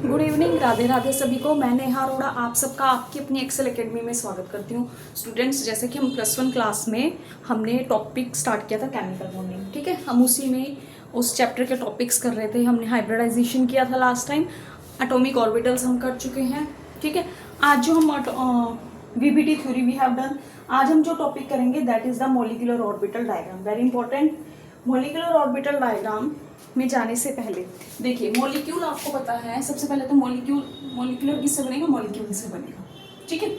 Good evening, Radhe Radhe सभी को। मैं नेहा अरोड़ा आप सबका आपकी अपनी एक्सेल एकेडमी में स्वागत करती हूँ। स्टूडेंट्स, जैसे कि हम +1 क्लास में हमने टॉपिक स्टार्ट किया था केमिकल बॉन्डिंग, ठीक है। हम उसी में उस चैप्टर के टॉपिक्स कर रहे थे। हमने हाइब्रिडाइजेशन किया था लास्ट टाइम, एटॉमिक ऑर्बिटल्स हम कर चुके हैं, ठीक है। आज जो हम VBT theory we have done, आज हम जो टॉपिक करेंगे that is the molecular orbital diagram. Very important. Molecular orbital diagram में जाने से पहले देखिए, मॉलिक्यूल आपको पता है, सबसे पहले तो मॉलिक्यूलर किससे बनेगा? मॉलिक्यूल से बनेगा, ठीक है।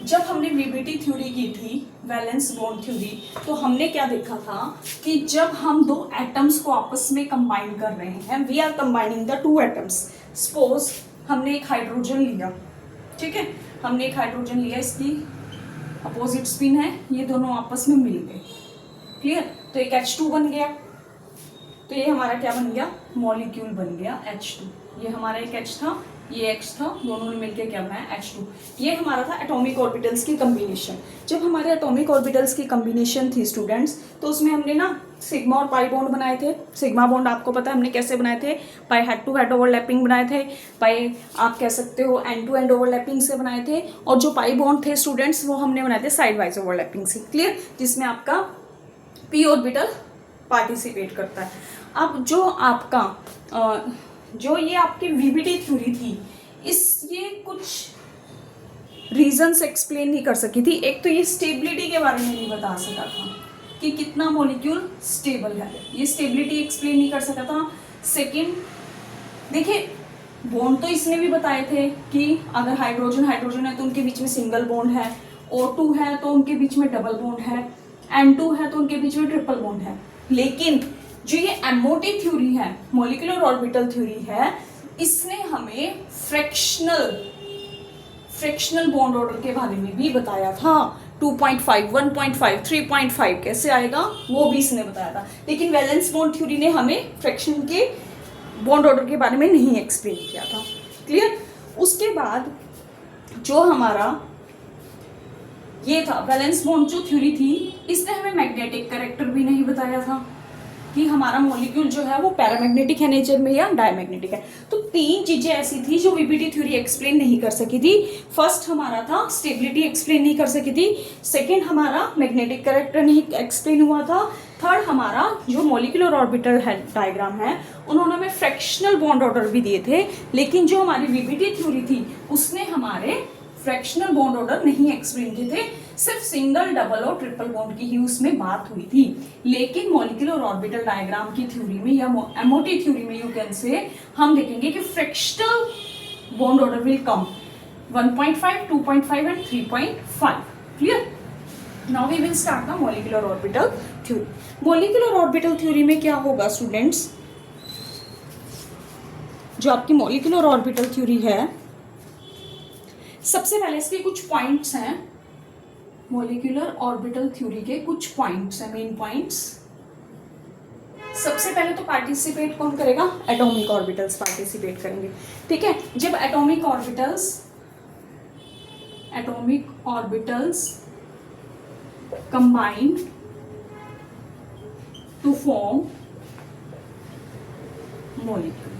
जब हमने वीबीटी थ्योरी की थी, वैलेंस बॉन्ड थ्योरी, तो हमने क्या देखा था कि जब हम दो एटम्स को आपस में कंबाइन कर रहे हैं, we are combining the two atoms. Suppose हमने एक हाइड्रोजन लिया, ठीक है, हमने एक हाइड्रोजन लिया, इसकी अपोजिट स्पिन है, ये दोनों आपस में मिल गए, क्लियर। तो एक H2 बन गया, तो ये हमारा क्या बन गया? मॉलिक्यूल बन गया H2। ये हमारा एक H था, ये X था, दोनों ने मिलकर क्या बनाया? H2। ये हमारा था एटॉमिक ऑर्बिटल्स की कॉम्बिनेशन। जब हमारे एटॉमिक ऑर्बिटल्स की कॉम्बिनेशन थी स्टूडेंट्स, तो उसमें हमने ना सिग्मा और पाई बॉन्ड बनाए थे। सिग्मा बॉन्ड आपको पता है हमने कैसे बनाए थे? पाई हेड टू हेड ओवरलैपिंग बनाए थे, पाई आप कह सकते हो एंड टू एंड ओवरलैपिंग से बनाए थे। और जो पाई बॉन्ड थे स्टूडेंट्स, वो हमने बनाए थे साइड वाइज ओवरलैपिंग से, क्लियर, जिसमें आपका पी ऑर्बिटल पार्टिसिपेट करता है। अब जो आपका जो ये आपकी वीबीटी थ्योरी थी, ये कुछ रीजंस एक्सप्लेन नहीं कर सकी थी। एक तो ये स्टेबिलिटी के बारे में नहीं बता सका था कि कितना मॉलिक्यूल स्टेबल है, ये स्टेबिलिटी एक्सप्लेन नहीं कर सका था। सेकंड, देखिए बॉन्ड तो इसने भी बताए थे कि अगर हाइड्रोजन है तो उनके बीच में सिंगल बॉन्ड है, O2 है तो उनके बीच में डबल बॉन्ड है, N2 है तो उनके बीच में ट्रिपल बॉन्ड है। लेकिन जो ये MOT थ्योरी है, मॉलिक्यूलर ऑर्बिटल थ्योरी है, इसने हमें फ्रैक्शनल बॉन्ड ऑर्डर के बारे में भी बताया था। 2.5, 1.5, 3.5 कैसे आएगा वो भी इसने बताया था। लेकिन वैलेंस बॉन्ड थ्योरी ने हमें फ्रैक्शन के बॉन्ड ऑर्डर के बारे में नहीं एक्सप्लेन किया था, क्लियर। उसके बाद जो हमारा ये था वैलेंस बॉन्ड जो थ्योरी थी, इसने हमें मैग्नेटिक कैरेक्टर भी नहीं बताया था कि हमारा मॉलिक्यूल जो है वो पैरामैग्नेटिक है नेचर में या डायमैग्नेटिक है। तो तीन चीजें ऐसी थी जो वीबीटी थ्योरी एक्सप्लेन नहीं कर सकी थी। फर्स्ट हमारा था स्टेबिलिटी एक्सप्लेन नहीं कर सकी थी, सेकेंड हमारा मैग्नेटिक कैरेक्टर नहीं एक्सप्लेन हुआ था, थर्ड हमारा जो मॉलिक्यूलर ऑर्बिटल है डायग्राम है, उन्होंने हमें फ्रैक्शनल बॉन्ड ऑर्डर भी दिए थे। लेकिन जो हमारी वीबीटी थ्योरी थी उसने हमारे फ्रैक्शनल बॉन्ड ऑर्डर नहीं एक्सप्लेन किए थे, सिर्फ सिंगल, डबल और ट्रिपल बॉन्ड की ही उसमें बात हुई थी। लेकिन मॉलिक्यूलर ऑर्बिटल डायग्राम की थ्योरी में या एमओटी थ्योरी में यू कैन से हम देखेंगे कि fractional bond order will come 1.5, 2.5 and 3.5, clear. Now we will start the molecular orbital theory. Molecular orbital theory में क्या होगा स्टूडेंट्स? जो आपकी मॉलिक्यूलर ऑर्बिटल थ्योरी है, सबसे पहले इसके कुछ पॉइंट्स हैं। मॉलिक्यूलर ऑर्बिटल थ्योरी के कुछ पॉइंट्स हैं, मेन पॉइंट्स। सबसे पहले तो पार्टिसिपेट कौन करेगा? एटॉमिक ऑर्बिटल्स पार्टिसिपेट करेंगे, ठीक है। जब atomic orbitals combine to form molecule,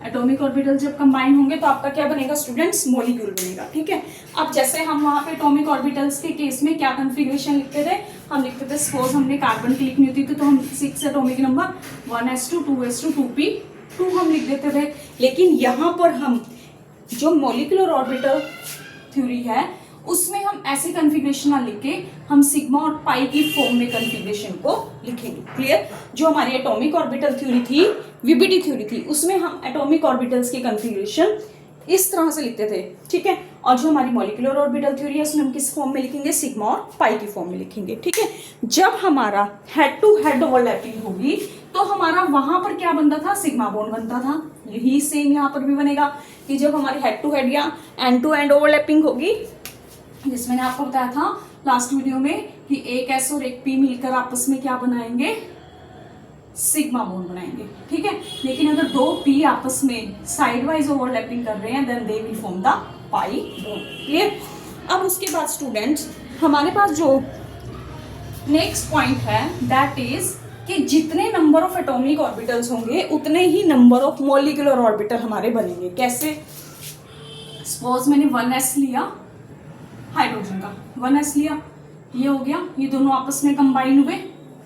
atomic orbital जब कंबाइन होंगे तो आपका क्या बनेगा स्टूडेंट्स? मॉलिक्यूल बनेगा, ठीक है। अब जैसे हम वहां पे एटॉमिक ऑर्बिटल्स के केस में क्या कॉन्फ़िगरेशन लिखते थे? हम लिखते थे, सपोज हमने कार्बन की लिखनी होती थी तो हम 6 atomic number 1s2, 2s2, 2p2 हम लिख देते थे। लेकिन यहाँ पर हम जो मॉलिक्यूलर ऑर्बिटल थ्योरी है उसमें हम ऐसे कॉन्फ़िगरेशन ना लिख के हम सिग्मा और पाई की फॉर्म में कॉन्फ़िगरेशन को लिखेंगे, क्लियर। जो हमारी एटॉमिक ऑर्बिटल थ्योरी थी, वीबीटी थ्योरी थी, उसमें हम एटॉमिक ऑर्बिटल्स की कॉन्फ़िगरेशन इस तरह से लिखते थे, ठीक है। और जो हमारी मॉलिक्यूलर ऑर्बिटल थ्योरी है उसमें हम किस फॉर्म में लिखेंगे? सिग्मा और पाई की फॉर्म में लिखेंगे, ठीक है। जब हमारा हेड टू हेड ओवरलैपिंग होगी तो हमारा वहां पर क्या बनता था? सिग्मा बॉन्ड बनता था। यही सेम यहाँ पर भी बनेगा कि जब हमारी हेड टू हेड या एंड टू एंड ओवरलैपिंग होगी, जिसमें मैंने आपको बताया था लास्ट वीडियो में कि एक S और एक P मिलकर आपस में क्या बनाएंगे? सिग्मा बॉन्ड बनाएंगे, ठीक है। लेकिन अगर दो P आपस में साइड वाइज ओवरलैपिंग कर रहे हैं then they will form the pi bond, clear. अब उसके बाद स्टूडेंट्स हमारे पास जो नेक्स्ट पॉइंट है दैट इज कि जितने नंबर ऑफ एटॉमिक ऑर्बिटल्स होंगे उतने ही नंबर ऑफ मॉलिक्यूलर ऑर्बिटल हमारे बनेंगे। कैसे? सपोज मैंने 1s लिया हाइड्रोजन का, 1s लिया, ये हो गया, ये दोनों आपस में कंबाइन हुए,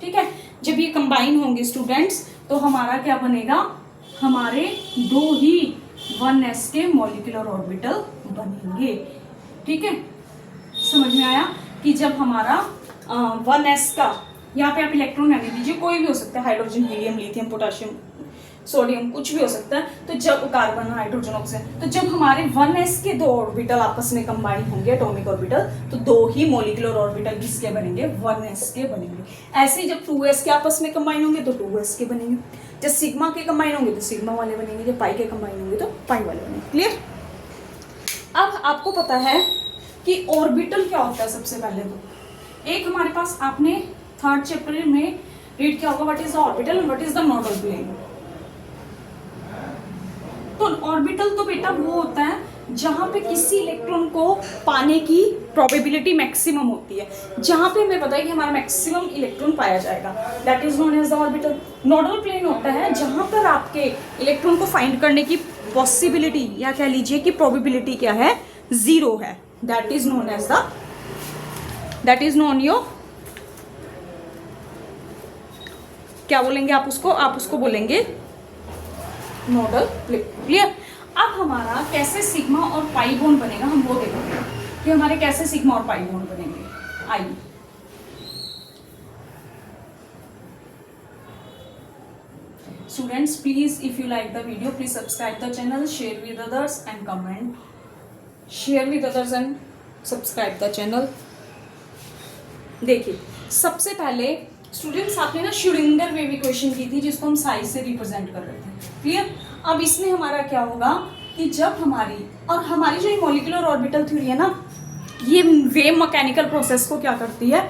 ठीक है। जब ये कंबाइन होंगे स्टूडेंट्स तो हमारा क्या बनेगा, हमारे 2 ही 1s के मॉलिक्यूलर ऑर्बिटल बनेंगे, ठीक है। समझ में आया कि जब हमारा 1s का, यहाँ पे आप इलेक्ट्रॉन रहने दीजिए, कोई भी हो सकता है, hydrogen, helium, lithium, potassium, sodium, कुछ भी हो सकता है। तो जब कार्बन, हाइड्रोजन, ऑक्सीजन, तो जब हमारे 1s के 2 ऑर्बिटल आपस में कंबाइन होंगे एटॉमिक ऑर्बिटल, तो 2 ही मॉलिक्यूलर ऑर्बिटल किसके बनेंगे, 1s के बनेंगे। ऐसे ही जब 2s के आपस में कंबाइन होंगे तो 2s के बनेंगे, जब सिग्मा के कंबाइन होंगे तो सिग्मा वाले बनेंगे, जब पाई के कंबाइन होंगे तो पाई वाले बनेंगे। क्लियर? अब आपको पता है कि ऑर्बिटल क्या होता है। सबसे पहले तो एक हमारे पास, आपने 3rd चैप्टर में रीड किया होगा, what is the orbital, what is the nodal plane. तो ऑर्बिटल तो बेटा वो होता है जहां पे किसी इलेक्ट्रॉन को पाने की प्रोबेबिलिटी मैक्सिमम होती है, जहां पे हमें पता है कि हमारा मैक्सिमम इलेक्ट्रॉन पाया जाएगा, that is known as the orbital. Nodal plane होता है जहां पर आपके इलेक्ट्रॉन को फाइंड करने की पॉसिबिलिटी या कह लीजिए कि प्रोबेबिलिटी क्या है, 0 है, that is known as the, that is known your, क्या बोलेंगे आप उसको बोलेंगे नोडल प्लेन। क्लियर? अब हमारा कैसे सिग्मा और पाई बॉन्ड बनेगा, हम वो देखेंगे कि हमारे कैसे सिग्मा और पाई बॉन्ड बनेंगे। आइए, students please if you like the video please subscribe the channel, share with others and comment, share with others and subscribe the channel. देखिए, सबसे पहले स्टूडेंट्स आपने ना श्रोडिंगर वेव इक्वेशन की थी जिसको हम साइज से रिप्रेजेंट कर रहे थे। क्लियर? अब इसमें हमारा क्या होगा कि जब हमारी जो मॉलिक्यूलर ऑर्बिटल थ्योरी है ना, ये वेव मैकेनिकल प्रोसेस को क्या करती है,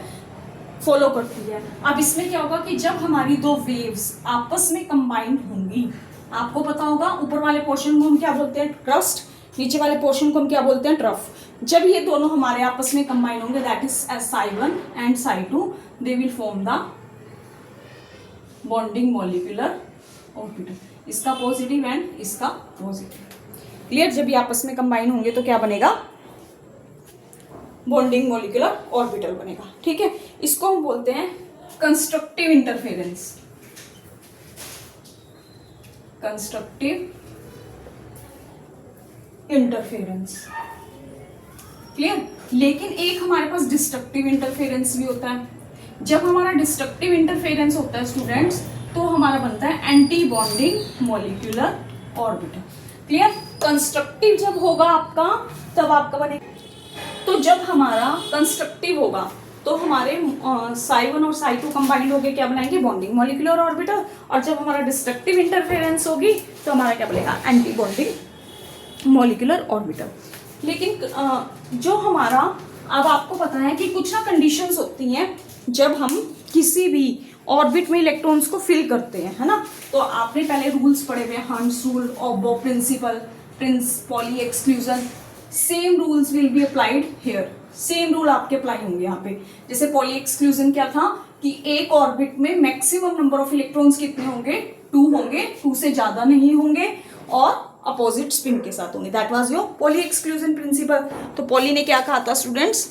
फॉलो करती है। अब इसमें क्या होगा कि जब हमारी 2 वेव्स आपस में कंबाइंड होंगी, आपको पता होगा ऊपर वाले पोर्शन को हम क्या बोलते हैं, क्रस्ट, नीचे वाले पोर्शन को हम क्या बोलते हैं, ट्रफ। जब ये दोनों हमारे आपस में कंबाइन होंगे, that is psi1 and psi2, they will form the bonding molecular orbital, इसका पॉजिटिव एंड इसका पॉजिटिव। क्लियर? जब ये आपस में कंबाइन होंगे तो क्या बनेगा, बॉन्डिंग मॉलिक्यूलर ऑर्बिटल बनेगा, ठीक है। इसको हम बोलते हैं constructive interference, constructive interference. Clear? लेकिन एक हमारे पास डिस्ट्रक्टिव इंटरफेरेंस भी होता है। जब हमारा डिस्ट्रक्टिव इंटरफेरेंस होता है स्टूडेंट्स, तो हमारा बनता है anti bonding molecular orbital. Clear? Constructive जब होगा आपका, तब आपका बनेगा, तो जब हमारा कंस्ट्रक्टिव होगा तो हमारे psi1 और psi2 कंबाइंड होके क्या बनाएंगे, बॉन्डिंग मॉलिक्यूलर ऑर्बिटल। और जब हमारा डिस्ट्रक्टिव इंटरफेरेंस होगी तो हमारा क्या बनेगा, एंटी बॉन्डिंग मॉलिक्यूलर ऑर्बिटल। लेकिन जो हमारा, अब आपको पता है कि कुछ ना कंडीशंस होती हैं जब हम किसी भी ऑर्बिट में इलेक्ट्रॉन्स को फिल करते हैं, है ना। तो आपने पहले रूल्स पढ़े हुए, Hund's rule, Aufbau principle, Pauli exclusion, same rules will be applied here, same rule आपके अप्लाई होंगे यहाँ पे। जैसे पॉली एक्सक्लूजन क्या था कि एक ऑर्बिट में मैक्सिमम नंबर ऑफ इलेक्ट्रॉन्स कितने होंगे, 2 होंगे, 2 से ज्यादा नहीं होंगे और अपोजिट स्पिन के साथ होंगे, that was your poly exclusion principal. तो पॉली ने क्या कहा था स्टूडेंट्स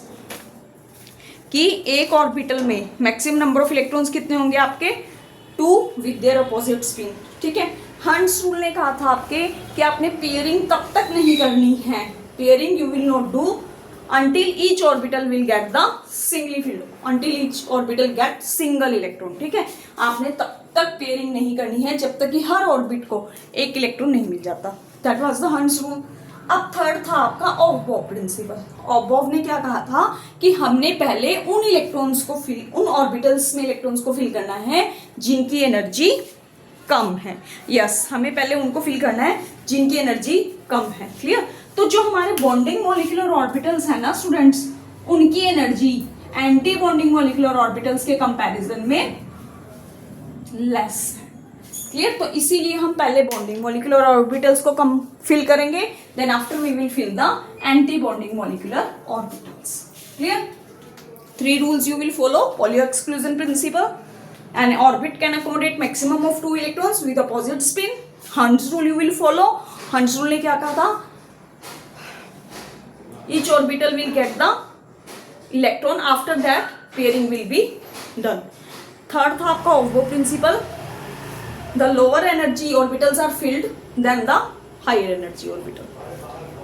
कि एक ऑर्बिटल में मैक्सिमम नंबर ऑफ इलेक्ट्रॉन्स कितने होंगे आपके, 2 विद देयर अपोजिट स्पिन, ठीक है। हंट्स रूल ने कहा था आपके कि आपने पेयरिंग तब तक नहीं करनी है, pairing you will not do until each orbital will get the singly filled, until each orbital get single electron, ठीक है। आपने तब तक पेयरिंग नहीं करनी है जब तक कि हर ऑर्बिट को एक इलेक्ट्रॉन नहीं मिल जाता, that was the hunts rule. अब थर्ड था आपका ऑबॉव प्रिंसिपल। ऑबॉव ने क्या कहा था कि हमने पहले उन इलेक्ट्रॉन्स को उन ऑर्बिटल्स में इलेक्ट्रॉन्स को फिल करना है जिनकी एनर्जी कम है। यस, हमें पहले उनको फिल करना है जिनकी एनर्जी कम है। क्लियर? तो जो हमारे बॉन्डिंग मॉलिक्यूलर ऑर्बिटल्स है ना स्टूडेंट्स, उनकी energy anti bonding molecular orbitals के कंपैरिजन में लेस है। क्लियर? तो इसीलिए हम पहले बॉन्डिंग मॉलिक्यूलर ऑर्बिटल्स को कम फिल करेंगे, then after we will fill the anti bonding molecular orbitals. Clear? 3 rules you will follow, Pauli exclusion principle, an orbit can accommodate maximum of 2 electrons with opposite spin. Hund's rule you will follow. Hund's rule ने क्या कहा था? Each orbital will get the electron. After that pairing will be done. Third था आपका Aufbau principle. The lower energy orbitals are filled than the higher energy orbital.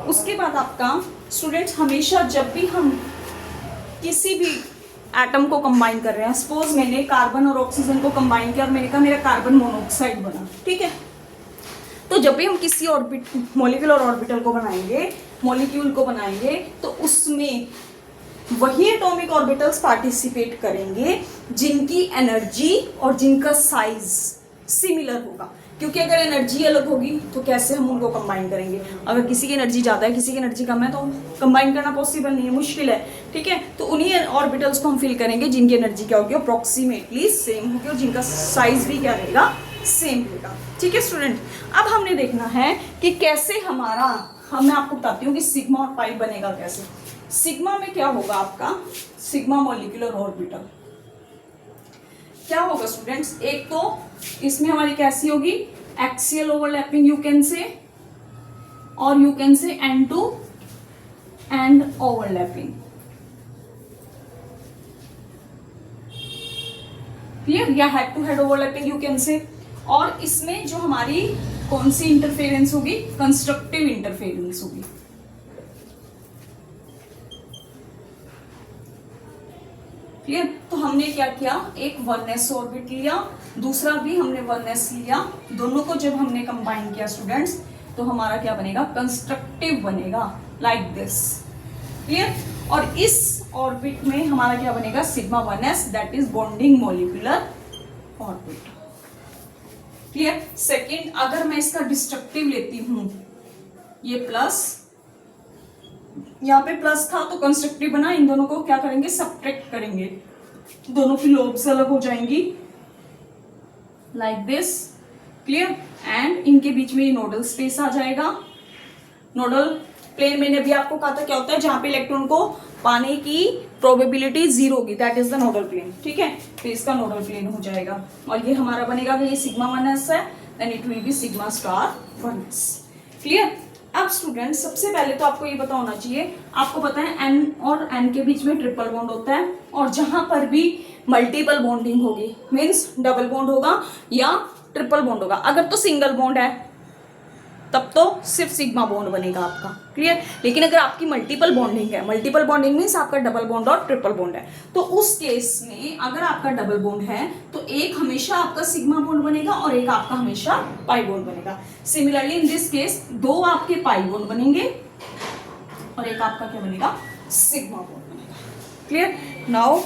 उसके बाद आपका students हमेशा जब भी हम किसी भी एटम को कंबाइन कर रहे हैं, सपोज मैंने कार्बन और ऑक्सीजन को कंबाइन किया और मैंने कहा मेरा कार्बन मोनोऑक्साइड बना, ठीक है, तो जब भी हम किसी मॉलिक्यूल और ऑर्बिटल को बनाएंगे, मॉलिक्यूल को बनाएंगे, तो उसमें वही एटॉमिक ऑर्बिटल्स पार्टिसिपेट करेंगे जिनकी एनर्जी और जिनका साइज सिमिलर होगा, क्योंकि अगर एनर्जी अलग होगी तो कैसे हम उनको कंबाइन करेंगे? अगर किसी की एनर्जी ज़्यादा है, किसी की एनर्जी कम है, तो कंबाइन करना पॉसिबल नहीं है, मुश्किल है, ठीक है। तो उन्हीं ऑर्बिटल्स को हम फिल करेंगे जिनकी एनर्जी क्या होगी, अप्रॉक्सीमेटली सेम होगी और जिनका साइज भी क्या रहेगा, सेम रहेगा, ठीक है स्टूडेंट। अब हमने देखना है कि कैसे मैं आपको बताती हूँ कि सिग्मा और पाई बनेगा कैसे। सिग्मा में क्या होगा आपका, सिग्मा मॉलिक्यूलर ऑर्बिटल क्या होगा स्टूडेंट्स, एक तो इसमें हमारी कैसी होगी, axial overlapping you can say, और you can say end to end overlapping, clear, या head to head overlapping you can say. और इसमें जो हमारी कौन सी इंटरफेरेंस होगी, कंस्ट्रक्टिव इंटरफेरेंस होगी, क्लियर। तो हमने क्या किया, एक 1s ऑर्बिट लिया, दूसरा भी हमने 1s लिया, दोनों को जब हमने कंबाइन किया स्टूडेंट्स तो हमारा क्या बनेगा, कंस्ट्रक्टिव बनेगा, लाइक दिस, क्लियर। और इस ऑर्बिट में हमारा क्या बनेगा, sigma 1s, that is bonding molecular orbit, clear. Second, अगर मैं इसका डिस्ट्रक्टिव लेती हूं, ये प्लस, यहाँ पे प्लस था तो कंस्ट्रक्टिव बना, इन दोनों को क्या करेंगे, सब्ट्रैक्ट करेंगे, दोनों की लोब्स अलग हो जाएंगी, लाइक दिस, क्लियर। एंड इनके बीच में ये नोडल स्पेस आ जाएगा। नोडल प्लेन मैंने भी आपको कहा था क्या होता है, जहां पे इलेक्ट्रॉन को पाने की प्रोबेबिलिटी 0 होगी, that is the nodal plane, ठीक है। तो इसका नोडल प्लेन हो जाएगा और ये हमारा बनेगा कि ये सिग्मा 1s है, then it will be sigma star 1s, clear. अब स्टूडेंट सबसे पहले तो आपको ये पता होना चाहिए, आपको पता है एन और एन के बीच में ट्रिपल बॉन्ड होता है, और जहां पर भी मल्टीपल बॉन्डिंग होगी, मीन्स डबल बॉन्ड होगा या ट्रिपल बॉन्ड होगा। अगर तो सिंगल बॉन्ड है तब तो सिर्फ सिग्मा बॉन्ड बनेगा आपका, क्लियर। लेकिन अगर आपकी मल्टीपल बॉन्डिंग है, मल्टीपल बॉन्डिंग मीन्स आपका डबल बॉन्ड और ट्रिपल बॉन्ड है, तो उस केस में अगर आपका डबल बॉन्ड है तो एक हमेशा आपका सिग्मा बॉन्ड बनेगा और एक आपका हमेशा पाई बॉन्ड बनेगा। सिमिलरली इन दिस केस 2 आपके पाई बॉन्ड बनेंगे और एक आपका क्या बनेगा, सिग्मा बॉन्ड बनेगा, क्लियर। नाउ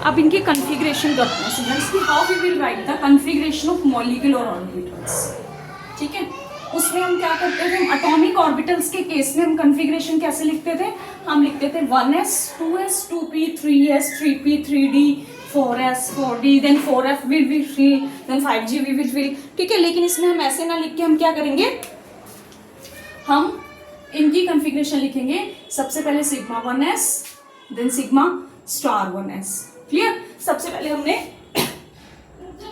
अब इनके कन्फिग्रेशन करते हैं स्टूडेंट्स कि how we will write the configuration of molecular orbitals, ठीक है। उसमें हम क्या करते थे, हम एटॉमिक ऑर्बिटल्स के केस में हम कन्फिग्रेशन कैसे लिखते थे, हम लिखते थे 1s 2s 2p 3s 3p 3d 4s 4d then 4f will be 3 then 5g we will fill, ठीक है। लेकिन इसमें हम ऐसे ना लिख के हम क्या करेंगे, हम इनकी कन्फिग्रेशन लिखेंगे, सबसे पहले sigma 1s then sigma star 1s, clear. सबसे पहले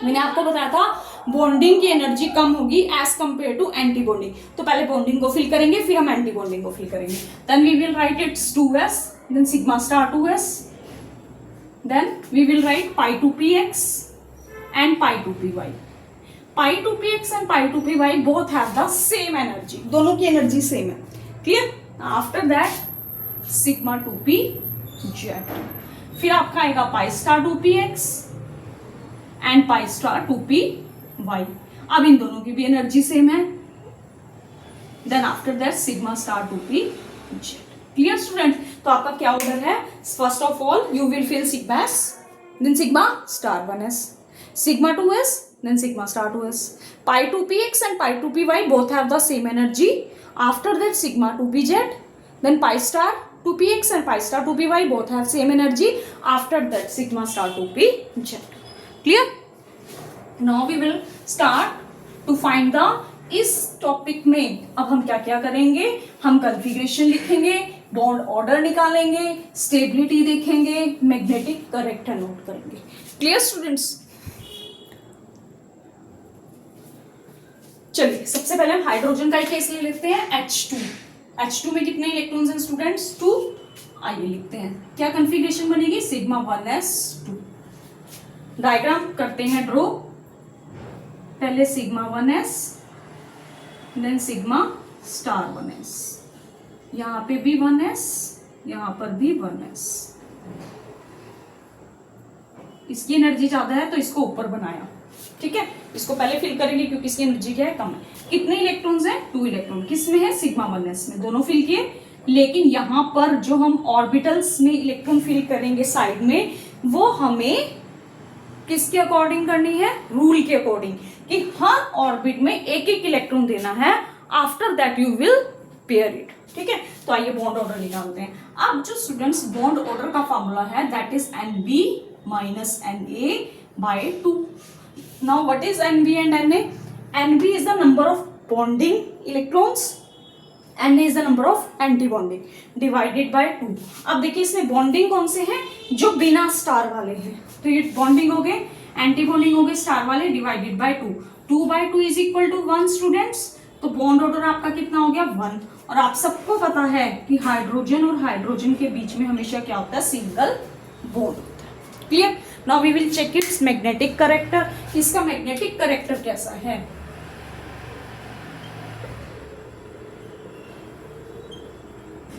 मैंने आपको बताया था बॉन्डिंग की एनर्जी कम होगी as compare to anti bonding, तो पहले बॉन्डिंग को फिल करेंगे फिर हम एंटी बॉन्डिंग को फिल करेंगे। Then we will write its 2s then sigma star 2s, then we will write pi 2px and pi 2py। Pi 2px and pi 2py both have the same energy, दोनों की energy same है, clear. After that sigma 2pz, फिर आपका आएगा pi star 2px and pi star 2py। अब इन दोनों की भी एनर्जी सेम है, then after that sigma star 2pz, clear student. तो आपका क्या ऑर्डर है, first of all you will fill sigma s then sigma star 1s, sigma 2s then sigma star 2s, pi 2px and pi 2py both have the same energy, after that sigma 2pz then pi star 2px and pi star 2py both have same energy, after that sigma star 2pz, clear. Now we will start to find the इस topic में अब हम क्या क्या करेंगे, हम configuration लिखेंगे, bond order निकालेंगे, स्टेबिलिटी देखेंगे, मैग्नेटिक करेक्टर नोट करेंगे। Clear students? चलिए सबसे पहले हम हाइड्रोजन का केस ले लेते हैं, H2। H2 में कितने इलेक्ट्रॉन्स हैं स्टूडेंट्स? 2। आइए लिखते हैं, क्या कॉन्फ़िगरेशन बनेगी, सिग्मा 1s2। डायग्राम करते हैं ड्रॉ, पहले sigma 1s then sigma star 1s, यहाँ पे भी 1s, यहाँ पर भी 1s। इसकी एनर्जी ज्यादा है तो इसको ऊपर बनाया, ठीक है। इसको पहले फिल करेंगे क्योंकि इसकी एनर्जी क्या है, कम है। कितने इलेक्ट्रॉन्स हैं? 2 इलेक्ट्रॉन। किस में है? सिग्मा 1s में। दोनों फिल किए, लेकिन यहाँ पर जो हम ऑर्बिटल्स में इलेक्ट्रॉन फिल करेंगे साइड में, वो हमें किसके अकॉर्डिंग करनी है? रूल के अकॉर्डिंग, कि हर ऑर्बिट में एक एक इलेक्ट्रॉन देना है। After that you will pair it, ठीक है। तो आइए बॉन्ड ऑर्डर निकालते हैं। अब जो स्टूडेंट्स बॉन्ड ऑर्डर का फॉर्मूला है that is NB minus Na/2। Now what is NB and Na? NB is the number of bonding electrons, Na is the number of anti bonding, divided by 2। अब देखिए इसमें bonding कौन से हैं? जो बिना स्टार वाले हैं, तो ये बॉन्डिंग हो गए, एंटी बॉन्डिंग हो गए स्टार वाले, divided by 2। 2/2 is equal to 1 students. तो बॉन्ड ऑर्डर आपका कितना हो गया? 1। और आप सबको पता है कि हाइड्रोजन और हाइड्रोजन के बीच में हमेशा क्या होता है? सिंगल बॉन्ड होता है। Clear? Now we will check its magnetic character. इसका मैग्नेटिक करेक्टर कैसा है?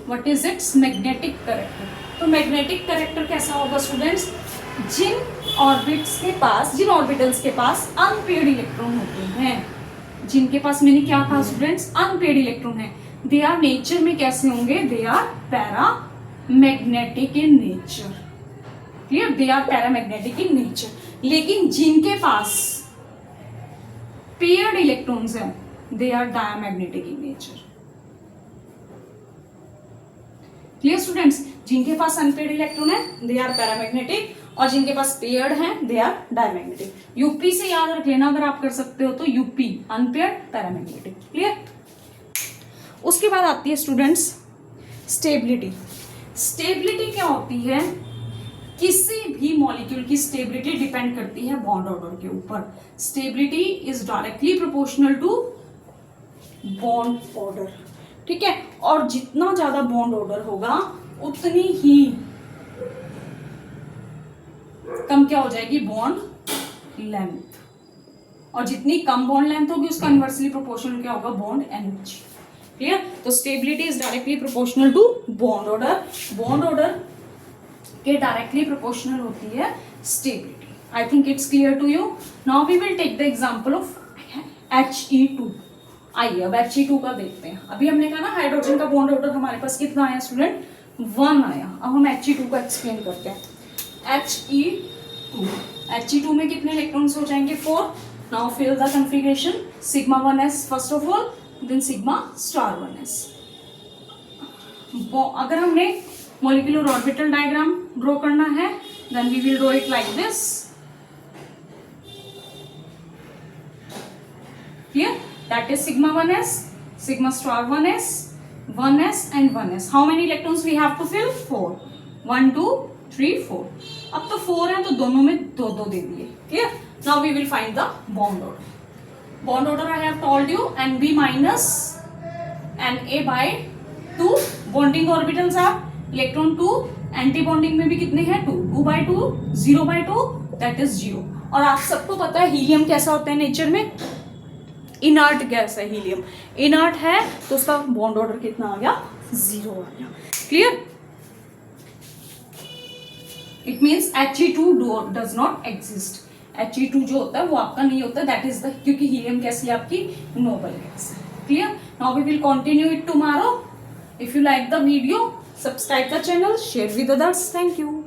What is its magnetic character? तो मैग्नेटिक करेक्टर कैसा होगा स्टूडेंट्स? जिन ऑर्बिट्स के पास, जिन ऑर्बिटल्स के पास अनपेयर्ड इलेक्ट्रॉन होते हैं, जिनके पास, मैंने क्या कहा स्टूडेंट्स? अनपेयर्ड इलेक्ट्रॉन है, दे आर नेचर में कैसे होंगे? They are paramagnetic in nature. Clear? They are paramagnetic in nature. लेकिन जिनके पास पेयर्ड इलेक्ट्रॉन्स हैं, they are diamagnetic in nature. Clear students? जिनके पास अनपेयर्ड इलेक्ट्रॉन है दे आर पैरामैग्नेटिक, और जिनके पास पेयर्ड है दे आर डायमैग्नेटिक। यूपी से याद रख लेना अगर आप कर सकते हो तो, यूपी अनपेयर्ड पैरामैग्नेटिक। क्लियर? उसके बाद आती है स्टूडेंट्स स्टेबिलिटी। स्टेबिलिटी क्या होती है? किसी भी मॉलिक्यूल की स्टेबिलिटी डिपेंड करती है बॉन्ड ऑर्डर के ऊपर। Stability is directly proportional to bond order, ठीक है। और जितना ज्यादा बॉन्ड ऑर्डर होगा उतनी ही कम क्या हो जाएगी? Bond length. और जितनी कम बॉन्ड लेंथ होगी उसका इनवर्सली प्रोपोर्शनल क्या होगा? Bond energy. क्लियर? तो stability is directly proportional to bond order. Bond order के डायरेक्टली प्रोपोर्शनल होती है stability. I think it's clear to you. Now we will take the example of He2। आइए अब He2 का देखते हैं। अभी हमने कहा ना हाइड्रोजन का बॉन्ड ऑर्डर हमारे पास कितना आया स्टूडेंट? 1 आया। अब हम He2 का एक्सप्लेन करते हैं। He2 में कितने इलेक्ट्रॉन्स हो जाएंगे? 4। Now fill the configuration, sigma 1s first of all, then sigma star 1s। अगर हमने मॉलिक्यूलर ऑर्बिटल डायग्राम ड्रॉ करना है then we will draw it like this. Clear? That is sigma 1s, sigma star 1s, 1s and 1s. How many electrons we have to fill? 4. 1 2 3 4. अब तो 4 है तो दोनों में 2 दे दिए। Clear? Now we will find the bond order. Bond order I have told you NB minus Na/2। Bonding orbitals are electron 2, anti bonding में भी कितने हैं? 2। 2/2 0/2 दैट इज 0। और आप सबको पता है हीलियम कैसा होता है नेचर में? इनर्ट गैस है हीलियम। इनर्ट है तो उसका बॉन्ड ऑर्डर कितना आ गया? 0 आ गया। Clear? It means He2 does not exist. He2 जो होता है वो आपका नहीं होता, दैट इज द, क्योंकि हीलियम कैसी है आपकी? नोबल गैस है। Clear? Now we will continue it tomorrow. If you like the video, subscribe the channel, share with others. Thank you.